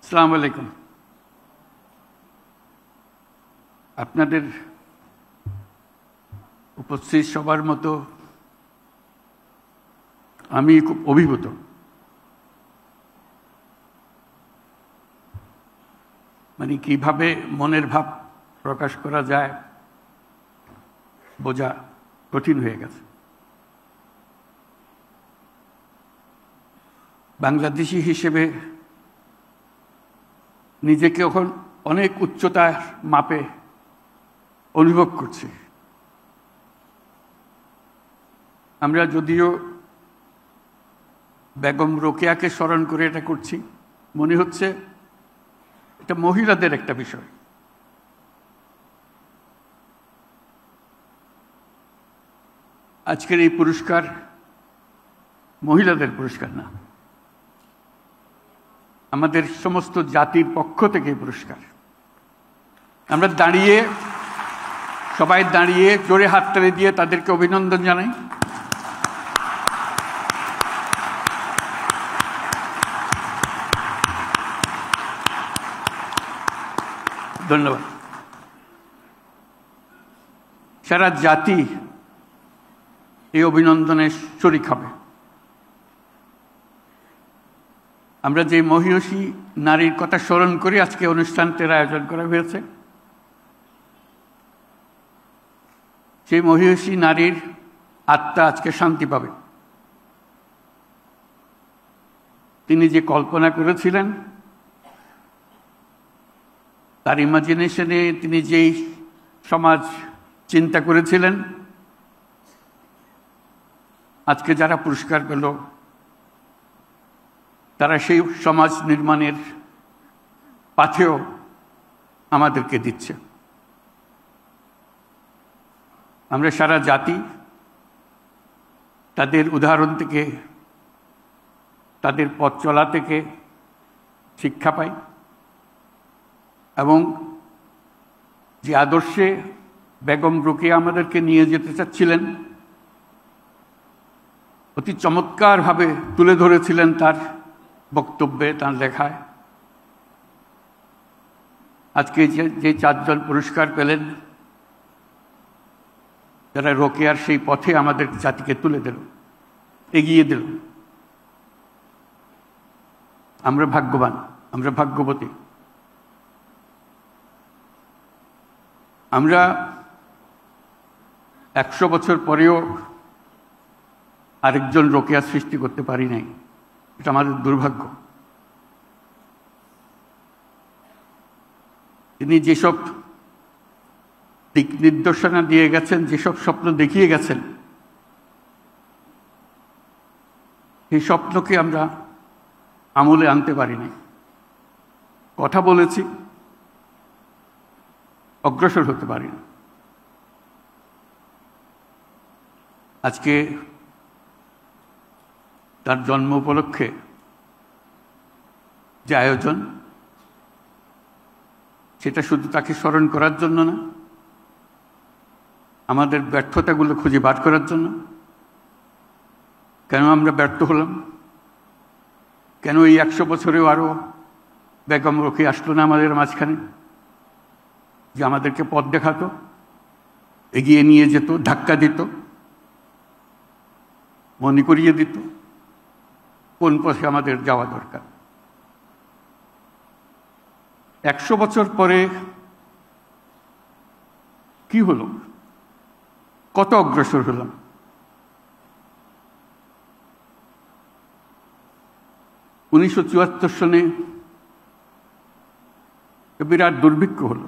আসসালামু আলাইকুম। আপনাদের উপস্থিত সবার মতো আমি খুব অভিভূত। মানে কিভাবে মনের ভাব প্রকাশ করা যায় বোঝা কঠিন হয়ে গেছে। বাংলাদেশি হিসেবে নিজেকে এখন অনেক উচ্চতার মাপে অনুভব করছি। আমরা যদিও বেগম রোকেয়াকে স্মরণ করে এটা করছি, মনে হচ্ছে এটা মহিলাদের একটা বিষয়। আজকের এই পুরস্কার মহিলাদের পুরস্কার না, আমাদের সমস্ত জাতির পক্ষ থেকে এই পুরস্কার। আমরা সবাই দাঁড়িয়ে জোরে হাততালি দিয়ে তাদেরকে অভিনন্দন জানাই। ধন্যবাদ। সারা জাতি এই অভিনন্দনে শরীক হবে। আমরা যে মহিয়সী নারীর কথা স্মরণ করি আজকে অনুষ্ঠানটির আয়োজন করা হয়েছে, সেই মহিয়সী নারীর আত্মা আজকে শান্তি পাবে। তিনি যে কল্পনা করেছিলেন, তার ইমাজিনেশনে তিনি যেই সমাজ চিন্তা করেছিলেন, আজকে যারা পুরস্কার পেল তারা সেই সমাজ নির্মাণের পাথেও আমাদেরকে দিচ্ছে। আমরা সারা জাতি তাদের উদাহরণ থেকে, তাদের পথ চলা থেকে শিক্ষা পাই এবং যে আদর্শে বেগম রোকেয়া আমাদেরকে নিয়ে যেতে চাচ্ছিলেন, অতি চমৎকারভাবে তুলে ধরেছিলেন তার বক্তব্যে, তার লেখায়। আজকে যে চারজন পুরস্কার পেলেন, যারা রোকেয়ার সেই পথে আমাদের জাতিকে তুলে দিল, এগিয়ে দিল, আমরা ভাগ্যবান, আমরা ভাগ্যবতী। আমরা 100 বছর পরেও আরেকজন রোকেয়া সৃষ্টি করতে পারি নাই, এটা আমাদের দুর্ভাগ্য। তিনি যেসব দিক নির্দেশনা দিয়ে গেছেন, যেসব স্বপ্ন দেখিয়ে গেছেন, সেই স্বপ্নকে আমরা আমলে আনতে পারি নাই। কথা বলেছি, অগ্রসর হতে পারি না। আজকে তার জন্ম উপলক্ষে যে আয়োজন, সেটা শুধু তাকে স্মরণ করার জন্য না, আমাদের ব্যর্থতাগুলো খুঁজে বার করার জন্য। কেন আমরা ব্যর্থ হলাম? কেন এই 100 বছরেও আরও বেগম রোকেয়া আসলো না আমাদের মাঝখানে, যে আমাদেরকে পথ দেখাতো, এগিয়ে নিয়ে যেত, ধাক্কা দিত, মনে করিয়ে দিত কোন পথে আমাদের যাওয়া দরকার। 100 বছর পরে কি হলো? কত অগ্রসর হলাম? উনিশশো 1974 সনে বিরাট দুর্ভিক্ষ হলো,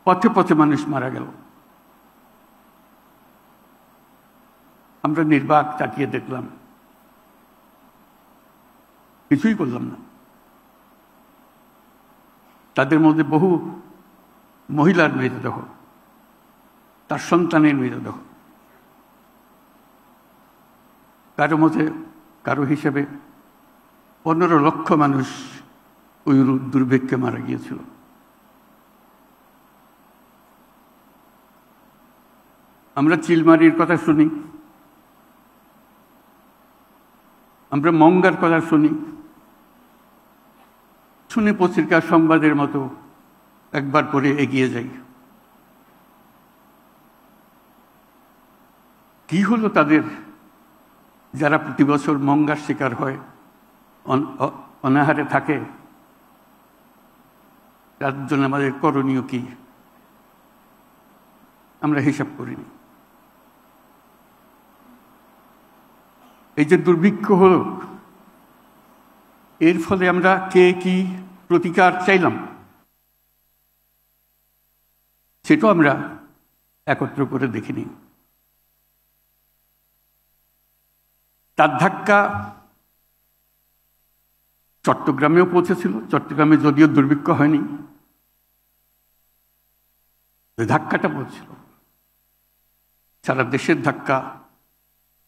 পথে পথে মানুষ মারা গেল। আমরা নির্বাক তাকিয়ে দেখলাম, কিছুই করলাম না। তাদের মধ্যে বহু মহিলার মৃতদেহ, তার সন্তানের মৃতদেহ। কারো হিসেবে 15 লক্ষ মানুষ ওই দুর্ভিক্ষে মারা গিয়েছিল। আমরা চিলমারির কথা শুনি, আমরা মঙ্গার কথা শুনি, শুনে পত্রিকার সংবাদের মতো একবার পরে এগিয়ে যাই। কি হলো তাদের, যারা প্রতি বছর মঙ্গার শিকার হয়, অনাহারে থাকে, তার জন্য আমাদের করণীয় কি আমরা হিসাব করিনি। এই যে দুর্ভিক্ষ হলো, এর ফলে আমরা কে কি প্রতিকার চাইলাম সেটাও আমরা একত্র করে দেখিনি। তার ধাক্কা চট্টগ্রামেও পৌঁছেছিল। চট্টগ্রামে যদিও দুর্ভিক্ষ হয়নি, ধাক্কাটা পৌঁছেছিল। সারা দেশের ধাক্কা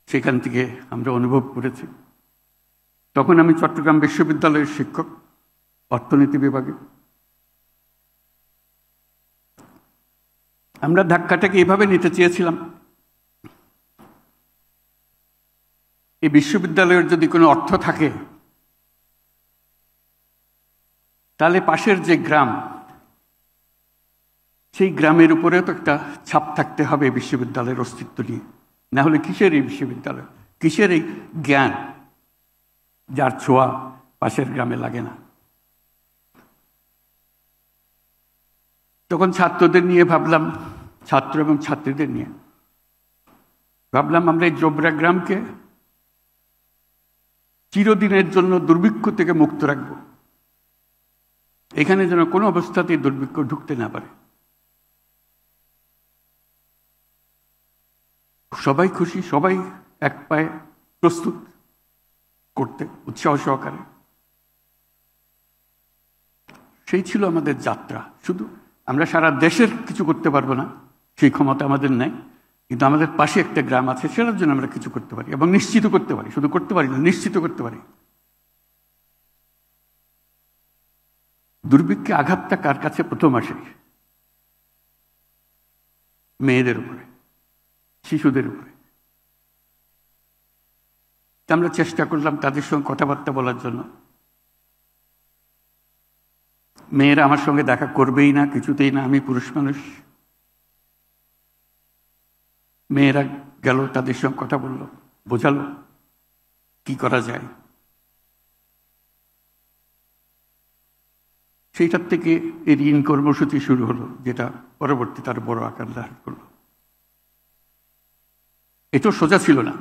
সেখান থেকে আমরা অনুভব করেছি। তখন আমি চট্টগ্রাম বিশ্ববিদ্যালয়ের শিক্ষক, অর্থনীতি বিভাগে। আমরা ধাক্কাটাকে এভাবে নিতে চেয়েছিলাম, এই বিশ্ববিদ্যালয়ের যদি কোনো অর্থ থাকে তাহলে পাশের যে গ্রাম, সেই গ্রামের উপরেও তো একটা ছাপ থাকতে হবে বিশ্ববিদ্যালয়ের অস্তিত্ব নিয়ে। না হলে কিসের এই বিশ্ববিদ্যালয়, কিসের এই জ্ঞান যার ছোঁয়া পাশের গ্রামে লাগে না। তখন ছাত্রদের নিয়ে ভাবলাম, ছাত্র এবং ছাত্রীদের নিয়ে ভাবলাম, আমরা এই জোবরা গ্রামকে চিরদিনের জন্য দুর্ভিক্ষ থেকে মুক্ত রাখব। এখানে যেন কোনো অবস্থাতেই দুর্ভিক্ষ ঢুকতে না পারে। সবাই খুশি, সবাই এক পায়ে প্রস্তুত করতে উৎসাহ সহকারে। সেই ছিল আমাদের যাত্রা। শুধু আমরা সারা দেশের কিছু করতে পারবো না, সেই ক্ষমতা আমাদের নেই, কিন্তু আমাদের পাশে একটা গ্রাম আছে, সেটার জন্য আমরা কিছু করতে পারি এবং নিশ্চিত করতে পারি। শুধু করতে পারি না, নিশ্চিত করতে পারি। দুর্ভিক্ষে আঘাতটা কার কাছে প্রথম আসে? মেয়েদের উপরে, শিশুদের উপরে। আমরা চেষ্টা করলাম তাদের সঙ্গে কথাবার্তা বলার জন্য। মেয়েরা আমার সঙ্গে দেখা করবেই না, কিছুতেই না, আমি পুরুষ মানুষ। মেয়েরা গেল, তাদের সঙ্গে কথা বললো, বোঝালো কি করা যায়। সেইটার থেকে এই ঋণ কর্মসূচি শুরু হলো, যেটা পরবর্তী তার বড় আকার ধারণ করলো। এটা সোজা ছিল না।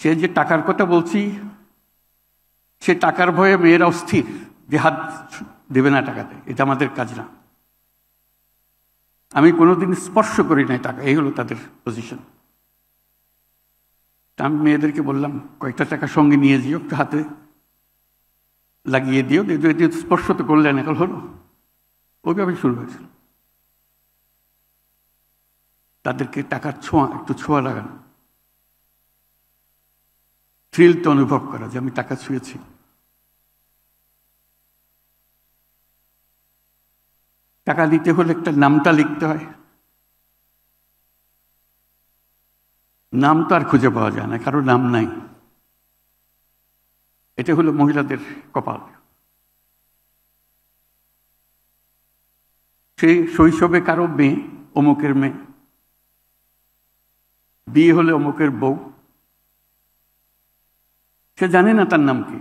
সে যে টাকার কথা বলছি, সে টাকার ভয়ে মেয়েরা অস্থির, যে হাত দেবে না টাকাতে, এটা আমাদের কাজ না। আমি কোনোদিন স্পর্শ করি নাই টাকা, এই হলো তাদের পজিশন। আমি মেয়েদেরকে বললাম, কয়েকটা টাকা সঙ্গে নিয়ে যেও, একটু হাতে লাগিয়ে দিও, স্পর্শ তো করলেন, এখন হলো। ওইভাবে শুরু হয়েছিল। তাদেরকে টাকার ছোঁয়া, একটু ছোঁয়া লাগানো, থ্রিলটা অনুভব করা যে আমি টাকা ছুঁয়েছি। টাকা দিতে হলে একটা নামটা লিখতে হয়, নাম তো আর খুঁজে পাওয়া যায় না, কারো নাম নাই। এটা হলো মহিলাদের কপাল। সেই শৈশবে কারো মেয়ে, অমুকের মেয়ে, বিয়ে হলে অমুকের বউ, সে জানে না তার নাম কি।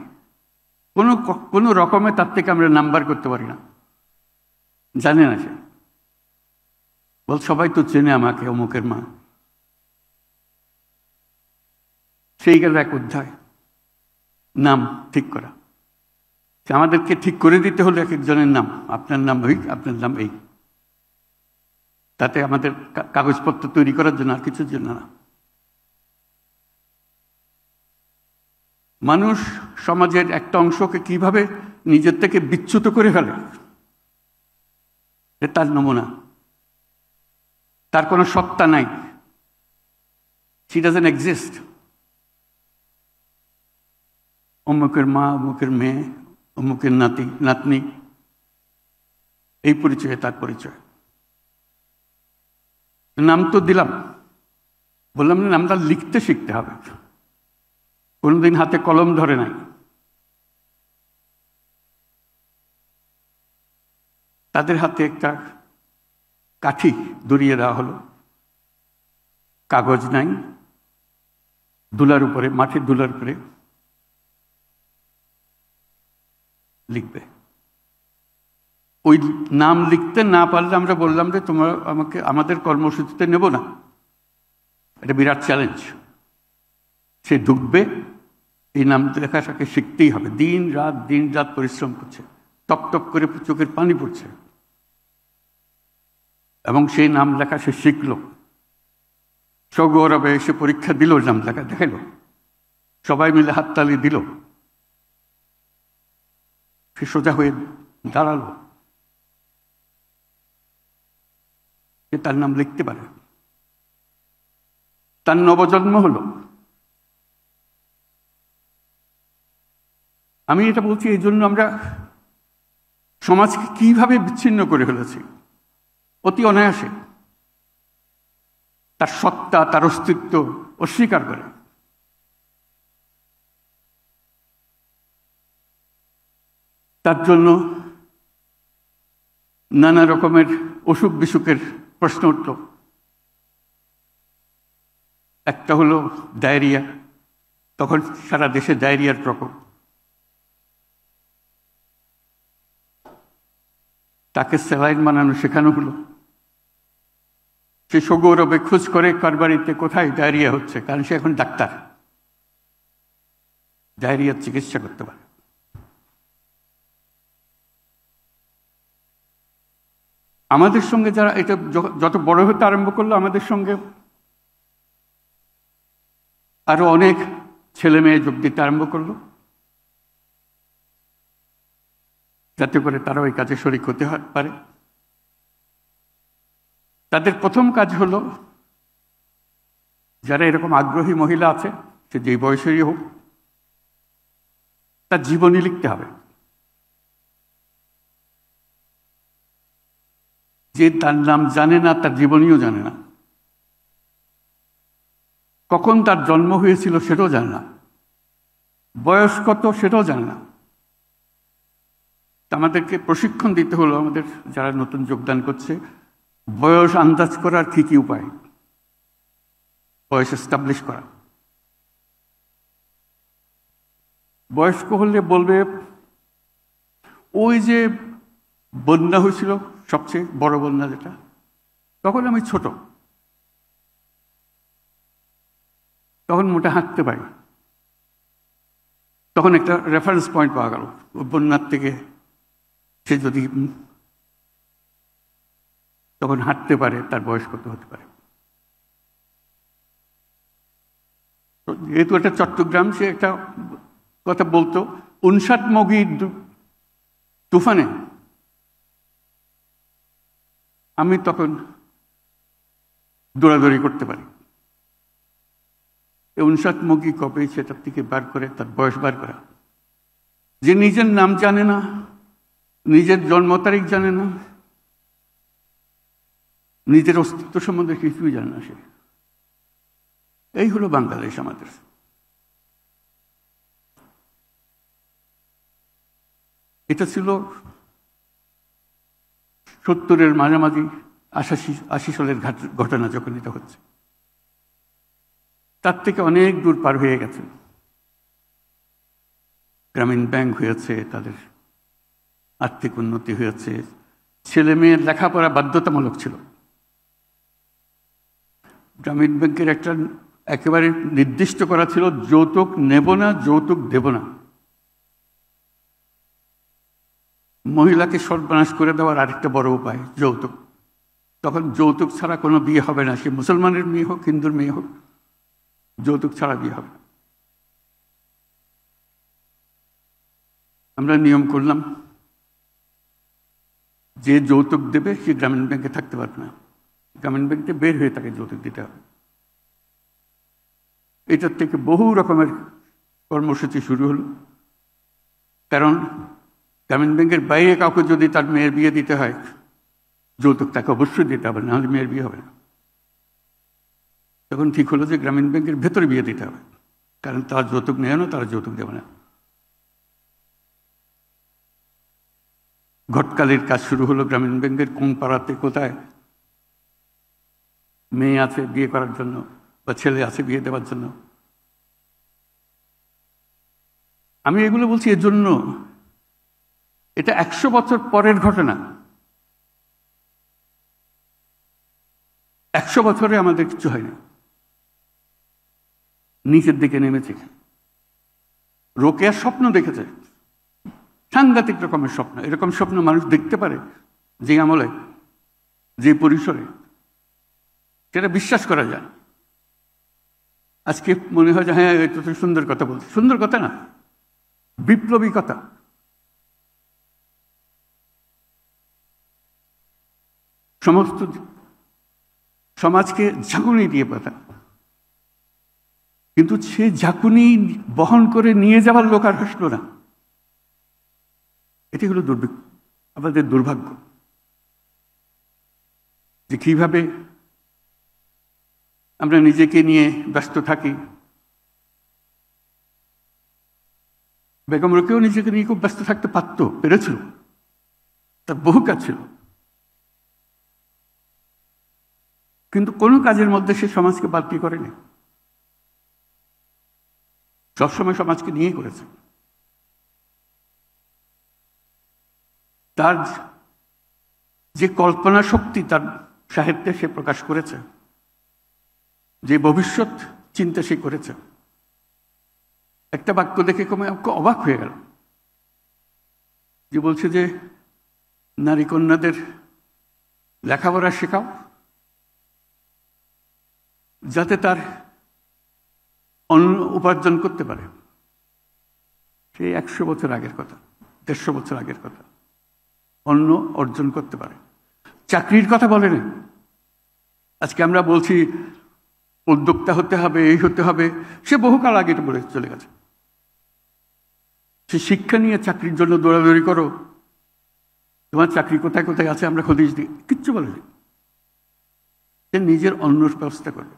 কোনো রকমে তার থেকে আমরা নাম্বার করতে পারি না, জানে না সে। বল সবাই তো চেনে আমাকে, অমুকের মা। সেই গেল এক অধ্যায়, নাম ঠিক করা। আমাদেরকে ঠিক করে দিতে হলো এক একজনের নাম, আপনার নাম ওই, আপনার নাম এই। তাতে আমাদের কাগজপত্র তৈরি করার জন্য, আর কিছুর জন্য না। মানুষ সমাজের একটা অংশকে কিভাবে নিজের থেকে বিচ্যুত করে ফেলে, তার নমুনা। তার কোনো সত্তা নাই, she doesn't exist। অমুকের মা, অমুকের মেয়ে, অমুকের নাতি নাতনি, এই পরিচয়ে তার পরিচয়। নাম তো দিলাম, বললাম না নামটা লিখতে শিখতে হবে। কোনোদিন হাতে কলম ধরে নাই, তাদের হাতে একটা কাঠি ধরিয়ে দেওয়া হলো, কাগজ নাই, দুলার উপরে, মাটির দুলার উপরে লিখবে। ওই নাম লিখতে না পারলে আমরা বললাম যে তোমরা আমাদের কর্মসূচিতে নেব না, এটা বিরাট চ্যালেঞ্জ। সে ঢুকবে, এই নাম লেখাটাকে শিখতেই হবে। দিন রাত পরিশ্রম করছে, টপ টপ করে চোখের পানি পড়ছে, এবং সেই নাম লেখা সে শিখল। সগৌরবে এসে পরীক্ষা দিল, নাম লেখা দেখাইল, সবাই মিলে হাততালি দিল, সে সোজা হয়ে দাঁড়ালো, সে তার নাম লিখতে পারে, তার নবজন্ম হলো। আমি এটা বলছি এই জন্য আমরা সমাজকে কিভাবে বিচ্ছিন্ন করে ফেলেছি অতি অনায়াসে, তার সত্তা, তার অস্তিত্ব অস্বীকার করে। তার জন্য নানা রকমের অসুখ বিসুখের প্রশ্ন উঠল। একটা হলো ডায়রিয়া, তখন সারা দেশে ডায়রিয়ার প্রকোপ। তাকে স্যালাইন বানানো শেখানো হলো। সে সগৌরবে খোঁজ করে কার বাড়িতে কোথায় ডায়রিয়া হচ্ছে, কারণ সে এখন ডাক্তার, ডায়রিয়ার চিকিৎসা করতে পারে। আমাদের সঙ্গে যারা এটা যত বড় হতে আরম্ভ করলো, আমাদের সঙ্গে আরো অনেক ছেলে মেয়ে যোগ দিতে আরম্ভ করলো, যাতে করে তারা ওই কাজে শরিক হতে পারে। তাদের প্রথম কাজ হলো, যারা এরকম আগ্রহী মহিলা আছে, সে যে বয়সেরই হোক, তার জীবনী লিখতে হবে। যে তার নাম জানে না, তার জীবনীও জানে না, কখন তার জন্ম হয়েছিল সেটাও জানে না, বয়স কত সেটাও জানে না। আমাদেরকে প্রশিক্ষণ দিতে হলো, আমাদের যারা নতুন যোগদান করছে, বয়স আন্দাজ করার কি কি উপায়, বয়স এস্টাবলিশ করা। বয়স্ক হলে বলবে, ওই যে বন্যা হয়েছিল, সবচেয়ে বড় বন্যা যেটা, তখন আমি ছোট, তখন মোটা হাঁটতে পারি, তখন একটা রেফারেন্স পয়েন্ট পাওয়া গেল। বন্যার থেকে সে যদি তখন হাঁটতে পারে, তার বয়স কত হতে পারে। যেহেতু একটা চট্টগ্রাম, সে একটা কথা বলতো, 59 মগি তুফানে আমি তখন দৌড়াদৌড়ি করতে পারি। 59 মগি কবে, সেটার থেকে বার করে তার বয়স বার করা। যে নিজের নাম জানে না, নিজের জন্ম তারিখ জানে না, নিজের অস্তিত্ব সম্বন্ধে কিছুই জানে না, সে এই হলো বাংলাদেশ আমাদের। এটা ছিল 70-এর মাঝামাঝি, 80 সালের ঘটনা যখন এটা হচ্ছে। তার থেকে অনেক দূর পার হয়ে গেছে। গ্রামীণ ব্যাংক হয়েছে, তাদের আর্থিক উন্নতি হয়েছে, ছেলে মেয়ের লেখাপড়া বাধ্যতামূলক ছিল। গ্রামীণ ব্যাংকের একটা একেবারে নির্দিষ্ট করা ছিল, যৌতুক নেব না, যৌতুক দেব না। মহিলাকে সর্বনাশ করে দেওয়ার আরেকটা বড় উপায় যৌতুক। তখন যৌতুক ছাড়া কোনো বিয়ে হবে না, সে মুসলমানের মেয়ে হোক, হিন্দুর মেয়ে হোক, যৌতুক ছাড়া বিয়ে হবে। আমরা নিয়ম করলাম, যে যৌতুক দেবে সে গ্রামীণ ব্যাংকে থাকতে পারবে না, গ্রামীণ ব্যাংকে বের হয়ে তাকে যৌতুক দিতে হবে। এটার থেকে বহু রকমের কর্মসূচি শুরু হলো। কারণ গ্রামীণ ব্যাংকের বাইরে কাউকে যদি তার মেয়ের বিয়ে দিতে হয়, যৌতুক তাকে অবশ্যই দিতে হবে, নাহলে মেয়ের বিয়ে হবে না। তখন ঠিক হলো যে গ্রামীণ ব্যাংকের ভেতরে বিয়ে দিতে হবে, কারণ তারা যৌতুক নেয় না, তারা যৌতুক দেবে না। ঘটকালির কাজ শুরু হলো গ্রামীণ ব্যাংকের কোন পাড়াতে কোথায় মেয়ে আছে বিয়ে করার জন্য বা ছেলে আছে বিয়ে দেওয়ার জন্য। আমি এগুলো বলছি এজন্য, এটা 100 বছর পরের ঘটনা। 100 বছরে আমাদের কিছু হয়নি, নিচের দিকে নেমেছে। রোকেয়ার স্বপ্ন দেখেছে, সাংঘাতিক রকমের স্বপ্ন। এরকম স্বপ্ন মানুষ দেখতে পারে যে আমলে, যে পরিসরে, সেটা বিশ্বাস করা যায়। আজকে মনে হয় যে হ্যাঁ এটা তো সুন্দর কথা বলছে। সুন্দর কথা না, বিপ্লবী কথা। সমস্ত সমাজকে ঝাঁকুনি দিয়ে পাতা, কিন্তু সে ঝাঁকুনি বহন করে নিয়ে যাওয়ার লোক আর আসলো না। এটি হলো আমাদের দুর্ভাগ্য, যে কিভাবে আমরা নিজেকে নিয়ে ব্যস্ত থাকি। বেগম রোকেয়াও নিজেকে নিয়ে খুব ব্যস্ত থাকতে পেরেছিল, তার বহু কাজ ছিল, কিন্তু কোনো কাজের মধ্যে সে সমাজকে বালতি করেনি। সবসময় সমাজকে নিয়ে করেছে। তার যে কল্পনা শক্তি তার সাহিত্যে সে প্রকাশ করেছে, যে ভবিষ্যৎ চিন্তা সে করেছে। একটা বাক্য দেখে আমাকে অবাক হয়ে গেল, যে বলছে যে নারী কন্যাদের লেখাপড়া শেখাও যাতে তার অন্ন উপার্জন করতে পারে। সেই 100 বছর আগের কথা, 150 বছর আগের কথা। অন্ন অর্জন করতে পারে, চাকরির কথা বলেন। আজকে আমরা বলছি উদ্যোক্তা হতে হবে, এই হতে হবে, সে বহুকাল আগে এটা বলে চলে গেছে। সে শিক্ষা নিয়ে চাকরির জন্য দৌড়াদৌড়ি করো, তোমার চাকরি কোথায় কোথায় আছে আমরা খোঁজ দিই, কিচ্ছু বলেনি। সে নিজের অন্ন ব্যবস্থা করবে।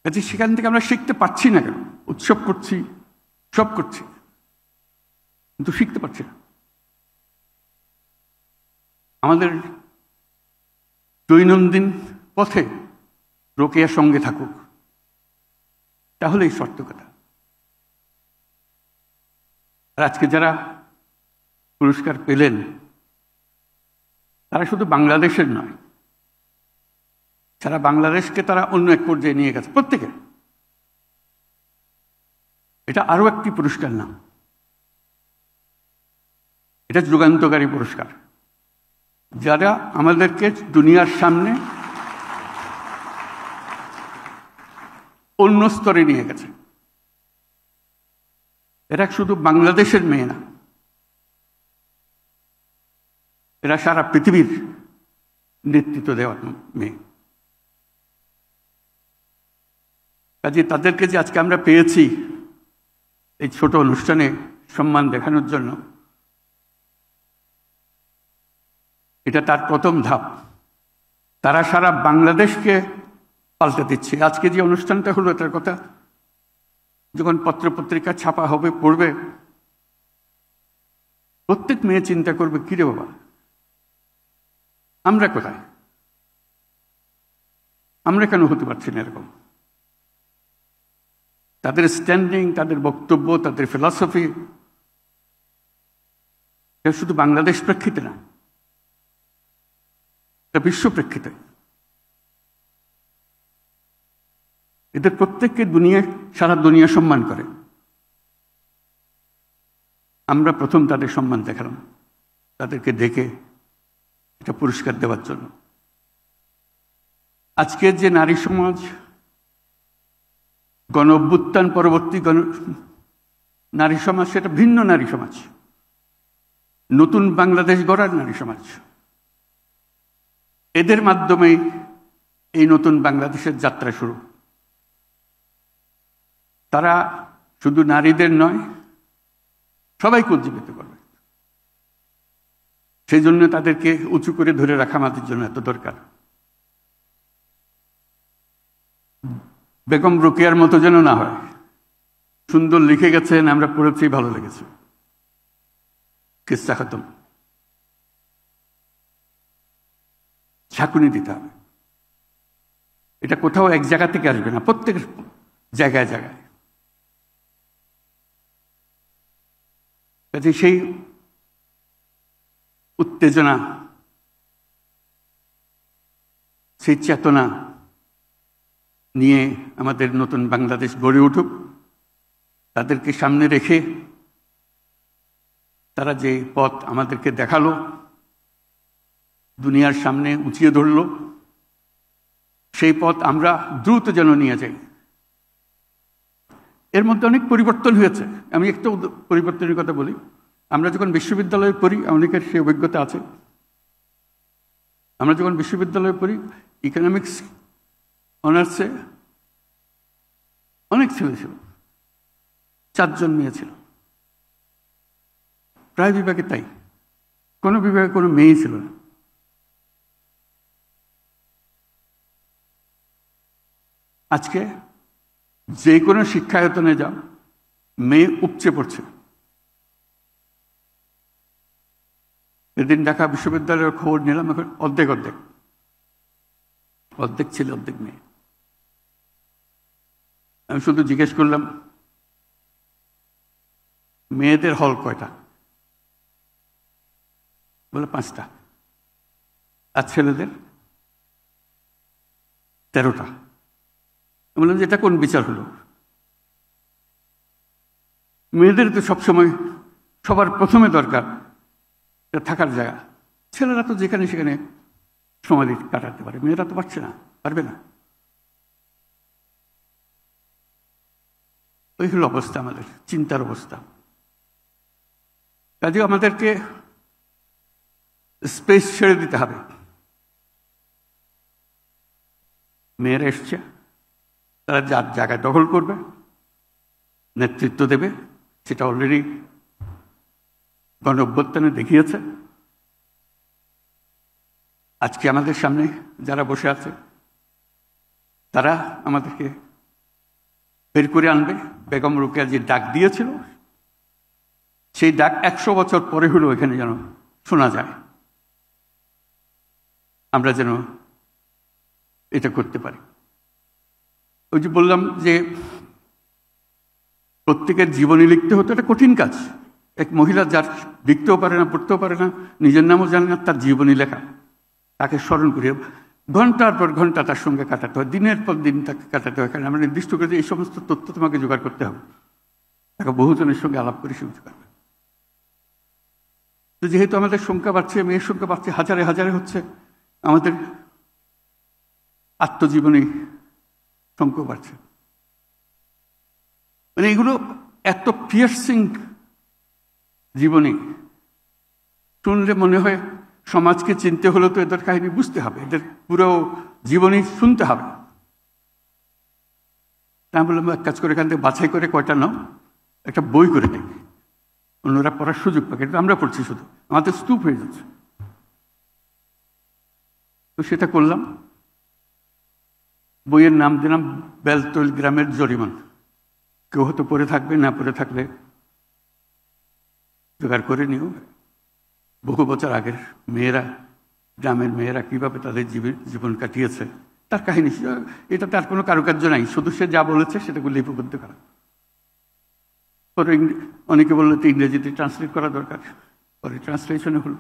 কাজে সেখান থেকে আমরা শিখতে পারছি না কেন? উৎসব করছি, সব করছি, কিন্তু শিখতে পারছি না। আমাদের দৈনন্দিন পথে রোকেয়ার সঙ্গে থাকুক, তাহলে এই সত্য কথা। আর আজকে যারা পুরস্কার পেলেন তারা শুধু বাংলাদেশের নয়, সারা বাংলাদেশকে তারা অন্য এক পর্যায়ে নিয়ে গেছে প্রত্যেকে। এটা আরো একটি পুরস্কার না, এটা যুগান্তকারী পুরস্কার, যারা আমাদেরকে দুনিয়ার সামনে অন্য স্তরে নিয়ে গেছে। এরা শুধু বাংলাদেশের মেয়ে না, এরা সারা পৃথিবীর নেতৃত্ব দেওয়ার মেয়ে। কাজে তাদেরকে যে আজকে আমরা পেয়েছি এই ছোট অনুষ্ঠানে সম্মান দেখানোর জন্য, এটা তার প্রথম ধাপ। তারা সারা বাংলাদেশকে পাল্টে দিচ্ছে। আজকে যে অনুষ্ঠানটা হলো, এটার কথা যখন পত্রপত্রিকা ছাপা হবে, পড়বে, প্রত্যেক মেয়ে চিন্তা করবে, কিরে বাবা আমরা কোথায়? আমরা কেন হতে পারছি না এরকম? তাদের স্ট্যান্ডিং, তাদের বক্তব্য, তাদের ফিলসফি, এটা শুধু বাংলাদেশ প্রেক্ষিতে না, এটা বিশ্ব প্রেক্ষিতে। এদের প্রত্যেককে সারা দুনিয়া সম্মান করে। আমরা প্রথম তাদের সম্মান দেখালাম, তাদেরকে ডেকে এটা পুরস্কার দেওয়ার জন্য। আজকের যে নারী সমাজ, গণ অভ্যুত্থান পরবর্তী নারী সমাজ, সেটা ভিন্ন নারী সমাজ, নতুন বাংলাদেশ গড়ার নারী সমাজ। এদের মাধ্যমে এই নতুন বাংলাদেশের যাত্রা শুরু। তারা শুধু নারীদের নয়, সবাইকে উজ্জীবিত করবে। সেই জন্য তাদেরকে উঁচু করে ধরে রাখা আমাদের জন্য এত দরকার। বেগম রোকেয়ার মতো যেন না হয়। সুন্দর লিখে গেছেন, আমরা পড়েছি, ভালো লেগেছে। কিস্সা খতম। ঝাঁকুনি দিতে হবে। এটা কোথাও এক জায়গা থেকে আসবে না, প্রত্যেক জায়গায় জায়গায়। কাজে সেই উত্তেজনা, সেই চেতনা নিয়ে আমাদের নতুন বাংলাদেশ গড়ে উঠুক। তাদেরকে সামনে রেখে তারা যে পথ আমাদেরকে দেখালো, দুনিয়ার সামনে উঁচিয়ে ধরল, সেই পথ আমরা দ্রুত যেন নিয়ে যাই। এর মধ্যে অনেক পরিবর্তন হয়েছে। আমি একটা পরিবর্তনের কথা বলি। আমরা যখন বিশ্ববিদ্যালয়ে পড়ি, অনেকের সেই অভিজ্ঞতা আছে, আমরা যখন বিশ্ববিদ্যালয়ে পড়ি, ইকোনমিক্স অনার্সে অনেক ছেলে ছিল, 4 জন মেয়ে ছিল। প্রায় বিভাগে তাই, কোনো বিভাগে কোনো মেয়েই ছিল না। আজকে যে কোনো শিক্ষায়তনে যাও, মেয়ে উপচে পড়ছে। এদিন ঢাকা বিশ্ববিদ্যালয়ের খবর নিলাম, এখন অর্ধেক অর্ধেক অর্ধেক ছিল, অর্ধেক মেয়ে। আমি শুধু জিজ্ঞেস করলাম, মেয়েদের হল কয়টা? বলে 5টা। আর ছেলেদের 13টা। বললাম যে এটা কোন বিচার হলো? মেয়েদের তো সবসময় সবার প্রথমে দরকার থাকার জায়গা। ছেলেরা তো যেখানে সেখানে সময় কাটাতে পারে, মেয়েরা তো পারছে না, পারবে না। ওই হলো অবস্থা, আমাদের চিন্তার অবস্থা। কাজে আমাদেরকে স্পেস ছেড়ে দিতে হবে। মেয়েরা এসছে, তারা যার জায়গায় দখল করবে, নেতৃত্ব দেবে। সেটা অলরেডি গণ অভ্যুত্থানে দেখিয়েছে। আজকে আমাদের সামনে যারা বসে আছে, তারা আমাদেরকে বের করে আনবে। বেগম রোকেয়া যে ডাক দিয়েছিল, সেই ডাক 100 বছর পরে হলেও এখানে যেন শোনা যায়। আমরা যেন এটা করতে পারি। ওই যে বললাম যে প্রত্যেকের জীবনী লিখতে হতো, এটা কঠিন কাজ। এক মহিলা যার লিখতেও পারে না, পড়তেও পারে না, নিজের নামও জানে না, তার জীবনী লেখা, তাকে স্মরণ করিয়ে ঘন্টার পর ঘন্টা তার সঙ্গে কাটাতে হয়, দিনের পর দিন তাকে কাটাতে হয়। কারণ আমরা নির্দিষ্ট করে এই সমস্ত তথ্য তোমাকে জোগাড় করতে হবে। তাকে বহুজনের সঙ্গে আলাপ করে শুনতে পারবে। তো যেহেতু আমাদের সংখ্যা বাড়ছে, মেয়ের সংখ্যা বাড়ছে, হাজারে হাজারে হচ্ছে, আমাদের আত্মজীবনী সংখ্যা বাড়ছে। মানে এগুলো এত পিয়ার্সিং জীবনী, শুনলে মনে হয় সমাজকে চিনতে হলে তো এদের কাহিনী বুঝতে হবে, এদের পুরো জীবনী শুনতে হবে। আমি বললাম এক কাজ করে এখান থেকে বাছাই করে কয়টা নাও, একটা বই করে দেয়, অন্যরা পড়ার সুযোগ পায়। কিন্তু আমরা পড়ছি শুধু, আমাদের স্তূপ হয়ে যাচ্ছে। তো সেটা করলাম। বইয়ের নাম দিলাম বেলতল গ্রামের জরিমান। কেউ হয়তো পড়ে থাকবে, না পড়ে থাকলে জোগাড় করে নিও। বহু বছর আগের মেয়েরা, গ্রামের মেয়েরা কিভাবে তাদের জীবন কাটিয়েছে তার কাহিনী। এটা তার কোনো কারুকার্য নাই, শুধু সে যা বলেছে সেটাকে লিপিবদ্ধ করা। পরে অনেকে বললো তো ইংরেজিতে ট্রান্সলেট করা দরকার, পরে ট্রান্সলেশনে হলো।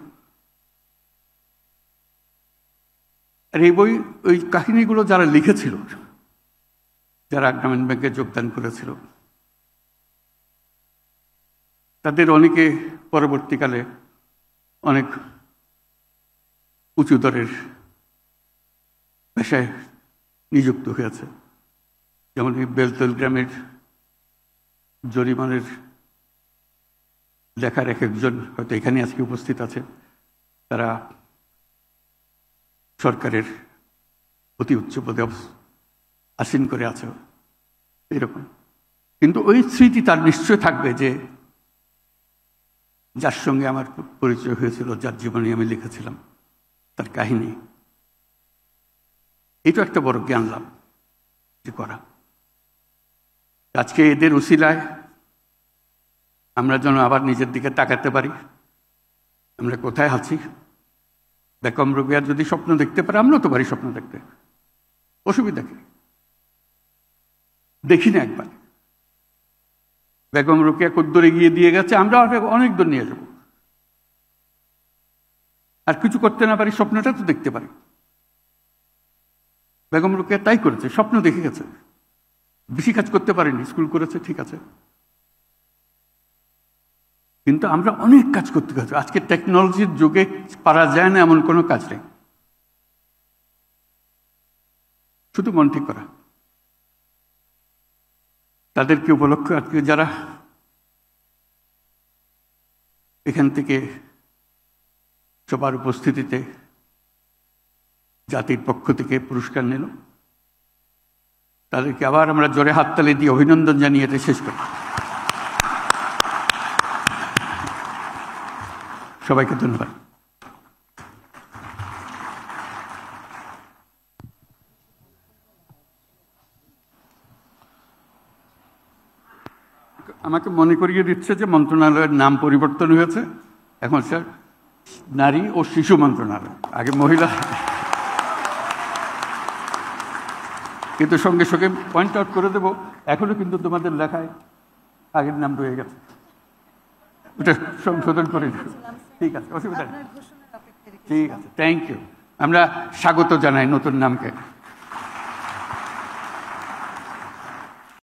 আর এই বই, ওই কাহিনীগুলো যারা লিখেছিল, যারা গ্রামীণ ব্যাংকে যোগদান করেছিল, তাদের অনেকে পরবর্তীকালে অনেক উঁচু দরের পেশায় নিযুক্ত হয়েছে। যেমন এই বেলতল গ্রামের জরিমানের লেখার এক একজন হয়তো এখানে আজকে উপস্থিত আছে, তারা সরকারের অতি উচ্চ পদে আসীন করে আছে এরকম। কিন্তু ওই স্মৃতি তার নিশ্চয় থাকবে যে যার সঙ্গে আমার পরিচয় হয়েছিল, যার জীবনে আমি লিখেছিলাম, তার কাহিনী। এটা একটা বড় জ্ঞান লাভ যে করা। আজকে এদের উসিলায় আমরা যেন আবার নিজের দিকে তাকাতে পারি, আমরা কোথায় আছি? বেগম রোকেয়া যদি স্বপ্ন দেখতে পারে, আমরাও তো পারি স্বপ্ন দেখতে, অসুবিধা কি? দেখি না একবার বেগম রোকেয়া কদ্দুর এগিয়ে দিয়ে গেছে, আমরা অনেক দূর নিয়ে যাব। আর কিছু করতে না পারি, স্বপ্নটা তো দেখতে পারি। বেগম রোকেয়া তাই করেছে, স্বপ্ন দেখে গেছে। বেশি কাজ করতে পারেনি, স্কুল করেছে, ঠিক আছে, কিন্তু আমরা অনেক কাজ করতে গেছি। আজকে টেকনোলজির যুগে পারা যায় না এমন কোনো কাজ নেই, শুধু মন ঠিক করা। তাদেরকে উপলক্ষে আজকে যারা এখান থেকে সবার উপস্থিতিতে জাতির পক্ষ থেকে পুরস্কার নিল, তাদেরকে আবার আমরা জোরে হাততালি দিয়ে অভিনন্দন জানিয়ে এটা শেষ করি। সবাইকে ধন্যবাদ। আমাকে মনে করিয়ে দিচ্ছে যে মন্ত্রণালয়ের নাম পরিবর্তন হয়েছে, এখন স্যার নারী ও শিশু মন্ত্রণালয়, আগে মহিলা। কিন্তু সঙ্গে সঙ্গে পয়েন্ট আউট করে দেবো, এখনো কিন্তু তোমাদের লেখায় আগের নাম রয়ে গেছে, ওটা সংশোধন করে দেবো। ঠিক আছে, অসুবিধা নেই। ঠিক আছে, থ্যাংক ইউ। আমরা স্বাগত জানাই নতুন নামকে।